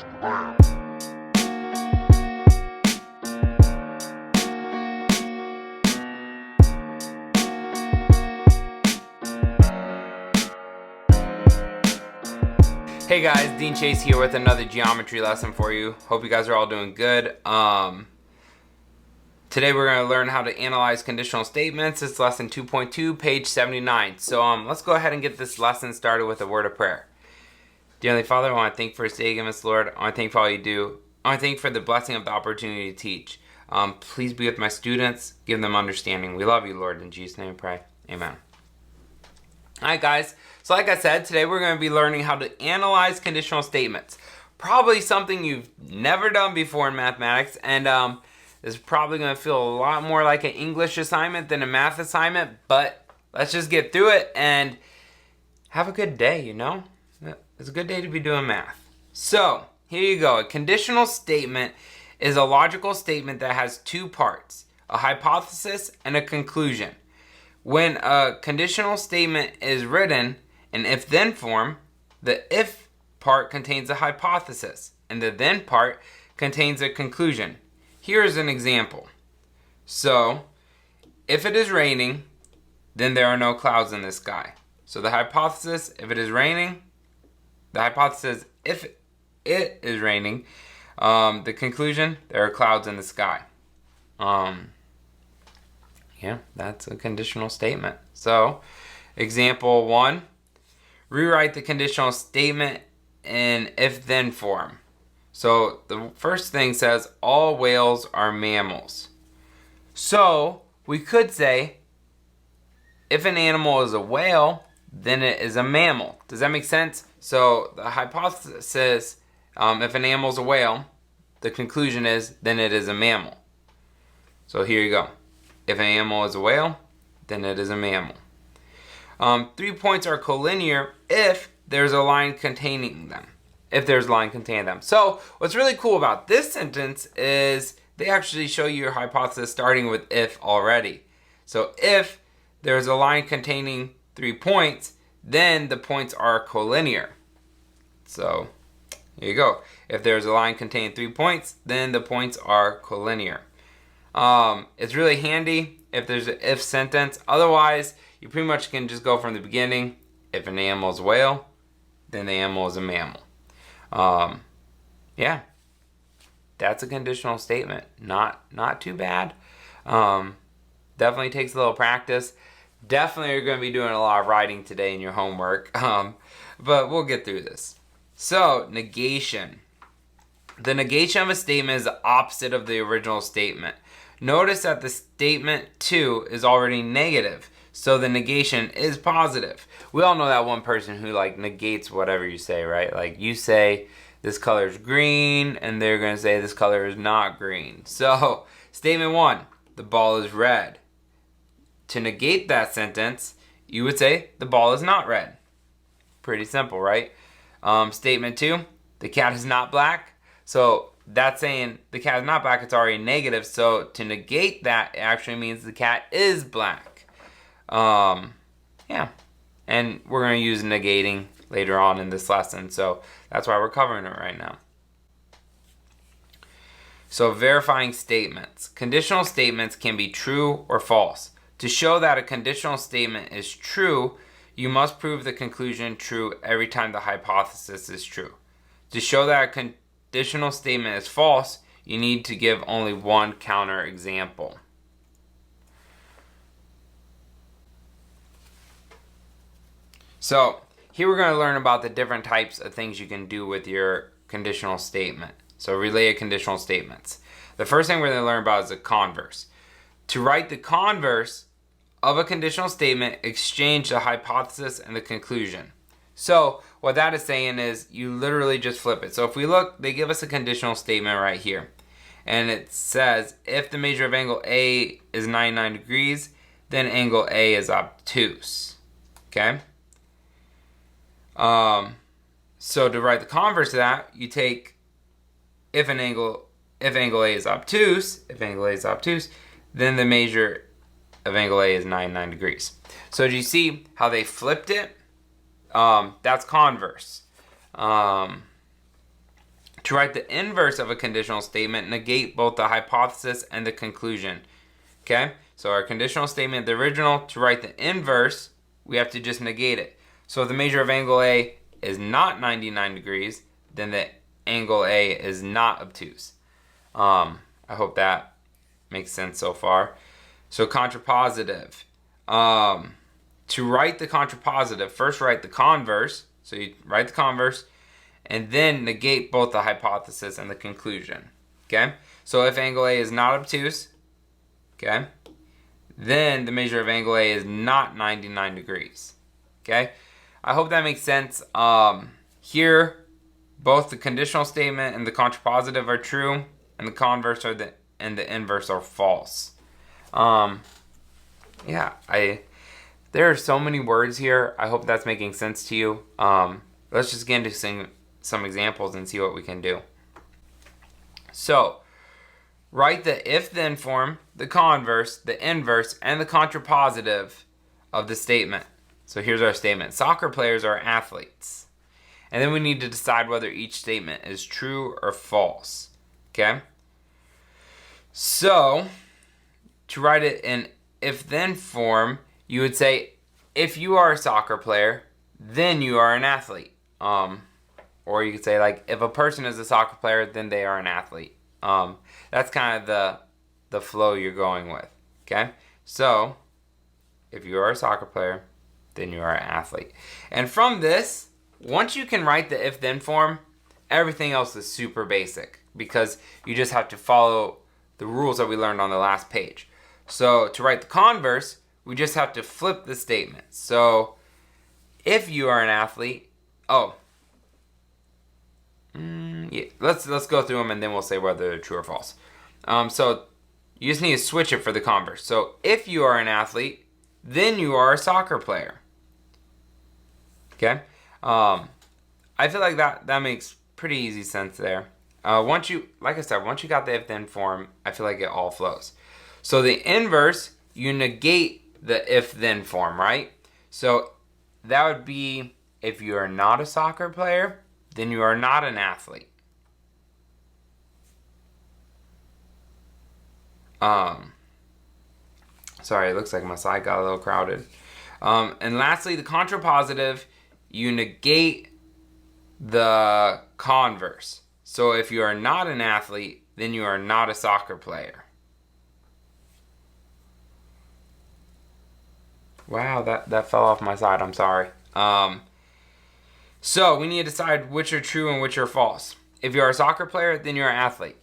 Hey guys, Dean Chase here with another geometry lesson for you. Hope you guys are all doing good. Today we're going to learn how to analyze conditional statements. It's lesson 2.2, page 79. So let's go ahead and get this lesson started with a word of prayer. Dear Heavenly Father, I want to thank you for this day given us, Lord. I want to thank you for all you do. I want to thank you for the blessing of the opportunity to teach. Please be with my students. Give them understanding. We love you, Lord. In Jesus' name we pray. Amen. Alright guys, so like I said, today we're going to be learning how to analyze conditional statements. Probably something you've never done before in mathematics, and this is probably going to feel a lot more like an English assignment than a math assignment, but let's just get through it and have a good day, you know? It's a good day to be doing math. So, here you go. A conditional statement is a logical statement that has two parts, a hypothesis and a conclusion. When a conditional statement is written in if-then form, the if part contains a hypothesis, and the then part contains a conclusion. Here's an example. So, if it is raining, then there are no clouds in the sky. So the hypothesis, if it is raining, the hypothesis, if it is raining, the conclusion, there are clouds in the sky. Yeah, that's a conditional statement. So, example 1, rewrite the conditional statement in if-then form. So, the first thing says, all whales are mammals. So, we could say, if an animal is a whale, then it is a mammal. Does that make sense? So, the hypothesis, if an animal is a whale, the conclusion is, then it is a mammal. So, here you go. If an animal is a whale, then it is a mammal. 3 points are collinear if there's a line containing them. So what's really cool about this sentence is they actually show you your hypothesis starting with if already. So if there's a line containing 3 points, then the points are collinear. So here you go. If there's a line containing 3 points, then the points are collinear. It's really handy if there's an if sentence. Otherwise, you pretty much can just go from the beginning. If an animal is a whale, then the animal is a mammal. Yeah, that's a conditional statement. Not too bad. Definitely takes a little practice. Definitely you're going to be doing a lot of writing today in your homework. But we'll get through this. So, negation. The negation of a statement is the opposite of the original statement. Notice that the statement 2 is already negative, so the negation is positive. We all know that one person who negates whatever you say, right? Like you say this color is green, and they're going to say this color is not green. So, statement 1, the ball is red. To negate that sentence, you would say the ball is not red. Pretty simple, right? Statement 2, the cat is not black. So that's saying the cat is not black, it's already negative. So to negate that, it actually means the cat is black. Yeah. And we're going to use negating later on in this lesson. So that's why we're covering it right now. So verifying statements. Conditional statements can be true or false. To show that a conditional statement is true, you must prove the conclusion true every time the hypothesis is true. To show that a conditional statement is false, you need to give only one counter example. So, here we're going to learn about the different types of things you can do with your conditional statement. So, related conditional statements. The first thing we're going to learn about is the converse. To write the converse of a conditional statement, exchange the hypothesis and the conclusion. So, what that is saying is you literally just flip it. So if we look, they give us a conditional statement right here. And it says, if the measure of angle A is 99 degrees, then angle A is obtuse. Okay? So to write the converse of that, you take if angle A is obtuse, then the measure of angle A is 99 degrees. So do you see how they flipped it? That's converse. To To write the inverse of a conditional statement, negate both the hypothesis and the conclusion. Okay? So our conditional statement, the original, to write the inverse, we have to just negate it. So if the measure of angle A is not 99 degrees, then the angle A is not obtuse. I hope that makes sense so far. So contrapositive. To write the contrapositive, first write the converse. So you write the converse, and then negate both the hypothesis and the conclusion. Okay? So if angle A is not obtuse, okay, then the measure of angle A is not 99 degrees. Okay? I hope that makes sense. Here, both the conditional statement and the contrapositive are true, and the converse and the inverse are false. Yeah, there are so many words here. I hope that's making sense to you. Let's just get into some examples and see what we can do. So, write the if-then form, the converse, the inverse, and the contrapositive of the statement. So here's our statement. Soccer players are athletes. And then we need to decide whether each statement is true or false. Okay? So, to write it in if-then form, you would say, if you are a soccer player, then you are an athlete. Or you could say, like, if a person is a soccer player, then they are an athlete. That's kind of the flow you're going with. Okay? So, if you are a soccer player, then you are an athlete. And from this, once you can write the if-then form, everything else is super basic because you just have to follow the rules that we learned on the last page. So to write the converse, we just have to flip the statement. So if you are an athlete, yeah, let's go through them and then we'll say whether they're true or false. So you just need to switch it for the converse. So if you are an athlete, then you are a soccer player. Okay? I feel like that makes pretty easy sense there. Once you got the if-then form, I feel like it all flows. So the inverse, you negate the if-then form, right? So that would be, if you are not a soccer player, then you are not an athlete. Sorry, it looks like my slide got a little crowded. And lastly, the contrapositive, you negate the converse. So if you are not an athlete, then you are not a soccer player. Wow, that fell off my side. I'm sorry. So we need to decide which are true and which are false. If you are a soccer player, then you're an athlete.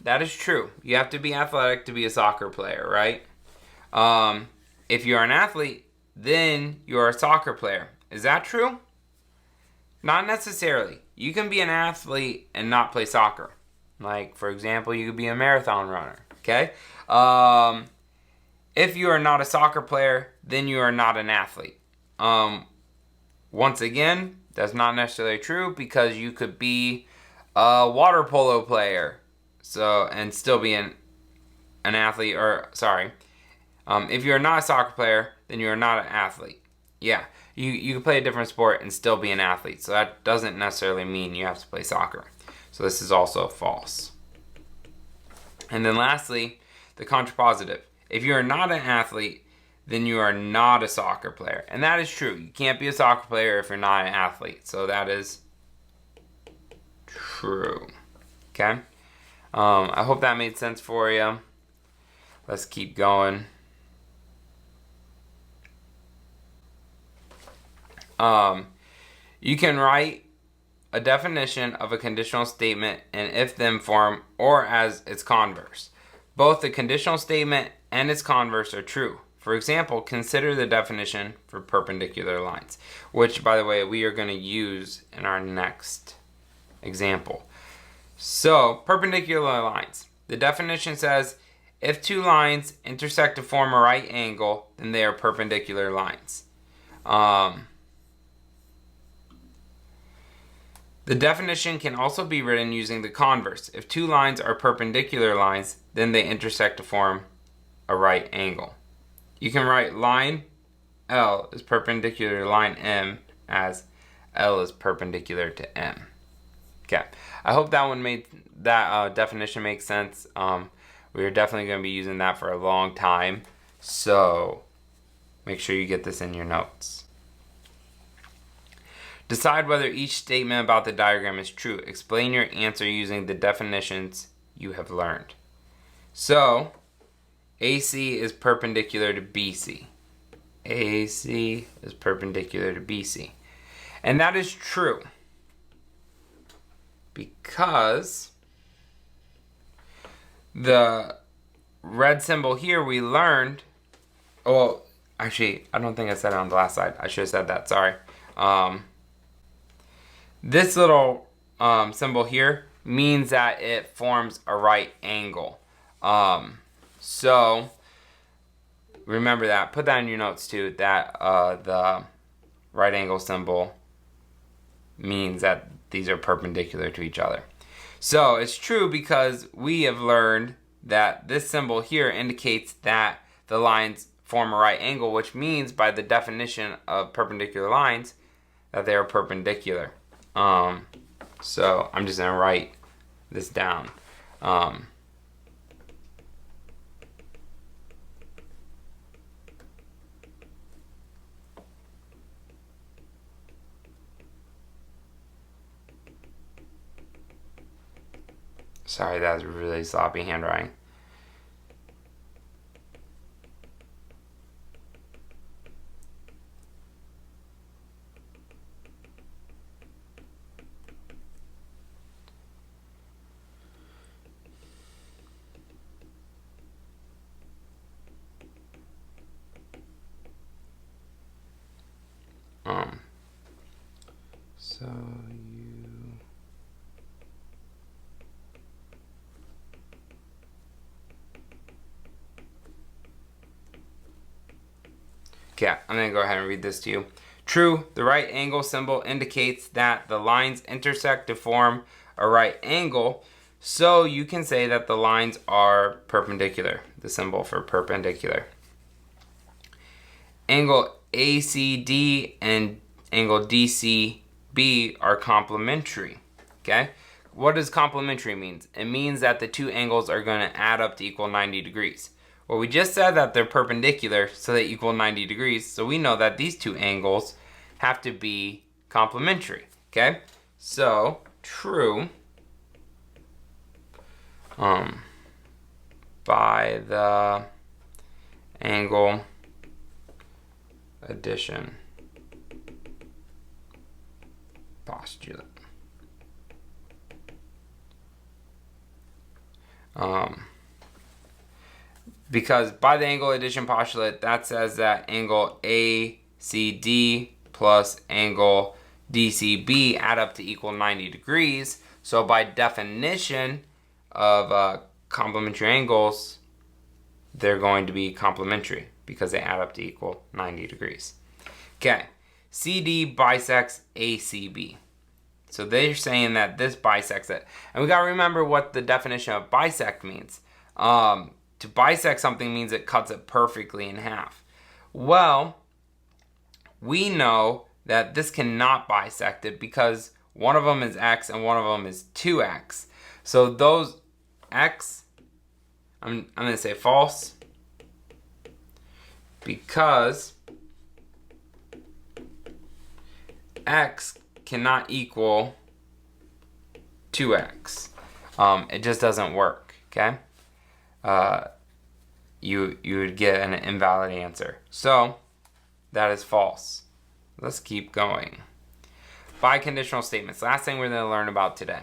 That is true. You have to be athletic to be a soccer player, right? If you are an athlete, then you are a soccer player. Is that true? Not necessarily. You can be an athlete and not play soccer. Like, for example, you could be a marathon runner. Okay? If you are not a soccer player, then you are not an athlete. Once again, that's not necessarily true because you could be a water polo player, and still be an athlete. If you're not a soccer player, then you are not an athlete. Yeah, you can play a different sport and still be an athlete. So that doesn't necessarily mean you have to play soccer. So this is also false. And then lastly, the contrapositive. If you are not an athlete, then you are not a soccer player. And that is true. You can't be a soccer player if you're not an athlete. So that is true. Okay? I hope that made sense for you. Let's keep going. You can write a definition of a conditional statement in if-then form or as its converse. Both the conditional statement and its converse are true. For example, consider the definition for perpendicular lines, which, by the way, we are going to use in our next example. So, perpendicular lines. The definition says, if two lines intersect to form a right angle, then they are perpendicular lines. The definition can also be written using the converse. If two lines are perpendicular lines, then they intersect to form a right angle. You can write line L is perpendicular to line M as L is perpendicular to M. Okay, I hope that one made that definition make sense. We're definitely going to be using that for a long time, so make sure you get this in your notes. Decide whether each statement about the diagram is true. Explain your answer using the definitions you have learned. So, AC is perpendicular to BC. AC is perpendicular to BC. And that is true because the red symbol here we learned, well, actually, I don't think I said it on the last slide. I should have said that, sorry. This little symbol here means that it forms a right angle. So remember that. Put that in your notes too, that the right angle symbol means that these are perpendicular to each other. So it's true because we have learned that this symbol here indicates that the lines form a right angle, which means by the definition of perpendicular lines that they are perpendicular. So I'm just going to write this down. Sorry, that was really sloppy handwriting. So you... Okay, I'm going to go ahead and read this to you. True, the right angle symbol indicates that the lines intersect to form a right angle, so you can say that the lines are perpendicular, the symbol for perpendicular. Angle ACD and angle DCB are complementary, okay? What does complementary mean? It means that the two angles are going to add up to equal 90 degrees. Well, we just said that they're perpendicular, so they equal 90 degrees. So we know that these two angles have to be complementary, okay? So, true by the angle addition postulate. Because by the angle addition postulate, that says that angle ACD plus angle DCB add up to equal 90 degrees. So by definition of complementary angles, they're going to be complementary because they add up to equal 90 degrees. Okay, CD bisects ACB. So they're saying that this bisects it. And we got to remember what the definition of bisect means. To bisect something means it cuts it perfectly in half. Well, we know that this cannot bisect it because one of them is x and one of them is 2x. So those x, I'm going to say false, because x cannot equal 2x. It just doesn't work, okay? You would get an invalid answer. So that is false. Let's keep going. Biconditional statements. Last thing we're going to learn about today.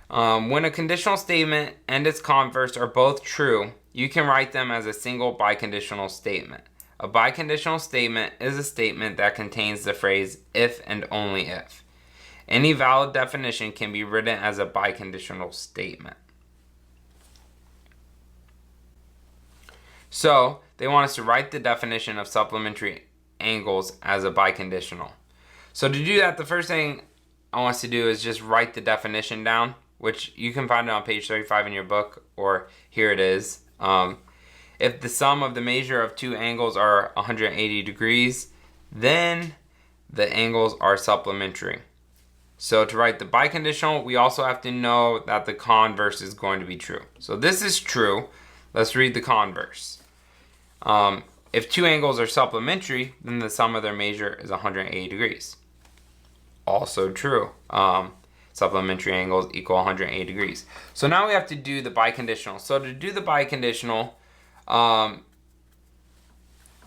When a conditional statement and its converse are both true, you can write them as a single biconditional statement. A biconditional statement is a statement that contains the phrase if and only if. Any valid definition can be written as a biconditional statement. So, they want us to write the definition of supplementary angles as a biconditional. So to do that, the first thing I want us to do is just write the definition down, which you can find it on page 35 in your book, or here it is. If the sum of the measure of two angles are 180 degrees, then the angles are supplementary. So to write the biconditional, we also have to know that the converse is going to be true. So this is true. Let's read the converse. If two angles are supplementary, then the sum of their measure is 180 degrees. Also true. Supplementary angles equal 180 degrees. So now we have to do the biconditional. So to do the biconditional,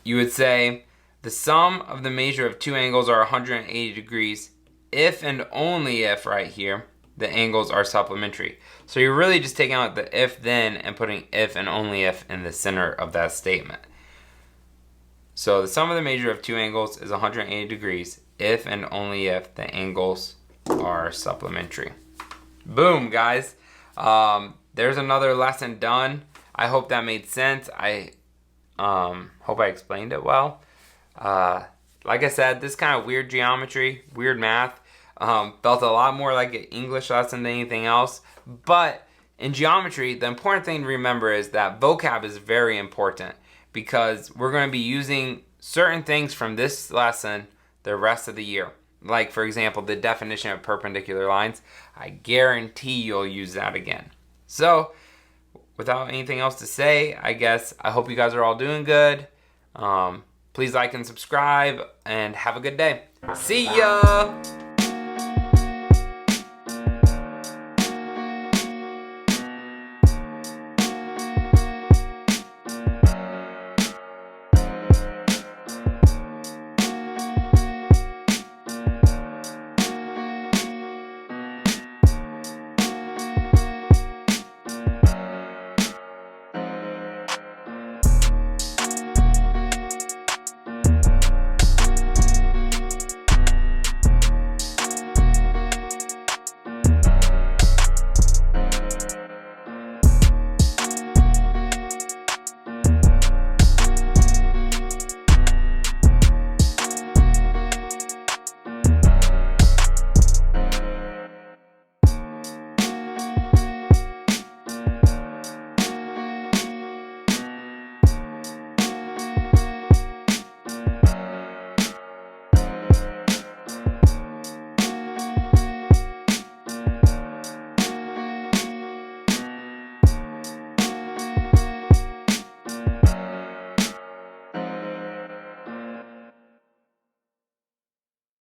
you would say the sum of the measure of two angles are 180 degrees if and only if, right here, the angles are supplementary. So you're really just taking out the if then and putting if and only if in the center of that statement. So the sum of the measure of two angles is 180 degrees if and only if the angles are supplementary. Boom, guys. There's another lesson done. I hope that made sense. I hope I explained it well. Like I said, this kind of weird geometry, weird math, felt a lot more like an English lesson than anything else. But in geometry, the important thing to remember is that vocab is very important, because we're going to be using certain things from this lesson the rest of the year. Like, for example, the definition of perpendicular lines. I guarantee you'll use that again. So, without anything else to say, I hope you guys are all doing good. Please like and subscribe, and have a good day. See ya!